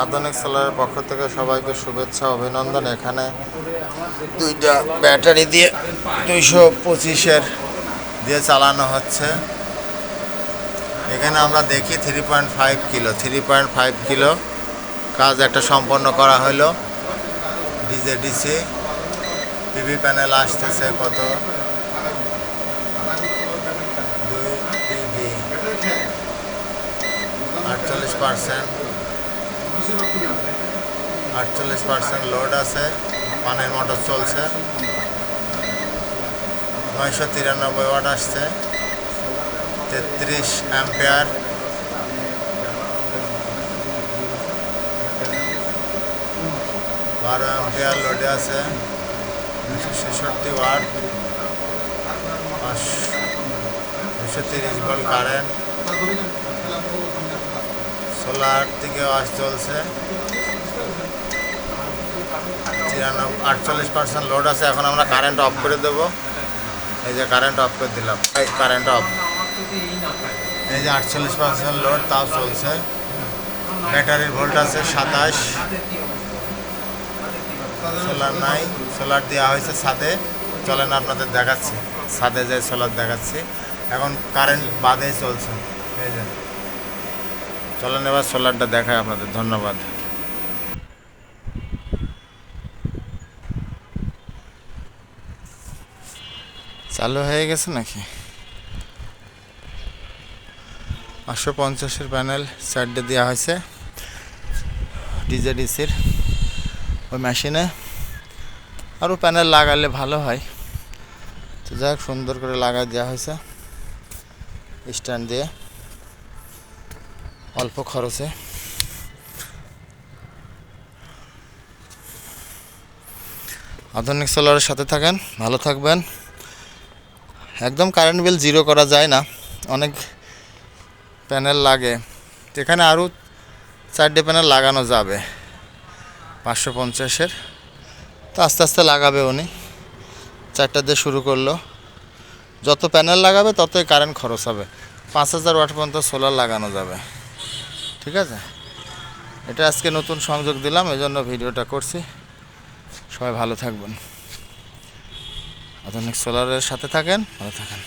আধুনিক সোলারের পক্ষ থেকে সবাইকে শুভেচ্ছা অভিনন্দন। এখানে দুইটা ব্যাটারি দিয়ে 225-এর দিয়ে চালানো হচ্ছে। এখানে আমরা দেখি 3.5 কিলো কাজ একটা সম্পন্ন করা হলো। ডিজে ডিসি পিভি প্যানেল আসতেছে কত 2 পিভি 48% লোড আছে। পানির মোটর চলছে। 993 ওয়াট আসছে। 33 অ্যাম্পিয়ার। অ্যাম্পিয়ার লোডে আছে। 266 ওয়াট। 230 volt current. সোলার থেকে ওয়াশ চলছে। 48% লোড আছে। এখন আমরা কারেন্ট অফ করে দেবো। এই যে কারেন্ট অফ করে দিলাম। এই কারেন্ট অফ। এই যে 48% লোড তাও চলছে। ব্যাটারির ভোল্ট আছে 27। সোলার নাই, সোলার দেওয়া হয়েছে ছাদে। চলেন আপনাদের দেখাচ্ছি, ছাদে যে সোলার দেখাচ্ছি। এখন কারেন্ট বাদে চলছে। এই যে চলেন এবার সোলারটা দেখায় আপনাদের। ধন্যবাদ। চালু হয়ে গেছে নাকি? 550-এর প্যানেল সাইডে দেওয়া হয়েছে ডিজে ডিসির ওই মেশিনে। আরও প্যানেল লাগালে ভালো হয়। তো যাই হোক, সুন্দর করে লাগাই দেওয়া হয়েছে স্ট্যান্ড দিয়ে, অল্প খরচে। আধুনিক সোলারের সাথে থাকেন, ভালো থাকবেন। একদম কারেন্ট বিল জিরো করা যায় না, অনেক প্যানেল লাগে। এখানে আরও 4টে প্যানেল লাগানো যাবে 550-এর। তো আস্তে আস্তে লাগাবে উনি। 4টা দিয়ে শুরু করলো। যত প্যানেল লাগাবে ততই কারেন্ট খরচ হবে। 5000 ওয়াট পর্যন্ত সোলার লাগানো যাবে। ঠিক আছে, এটা আজকে নতুন সংযোগ দিলাম, এই জন্য ভিডিওটা করছি। সবাই ভালো থাকবেন। আধুনিক সোলারের সাথে থাকেন, ভালো থাকেন।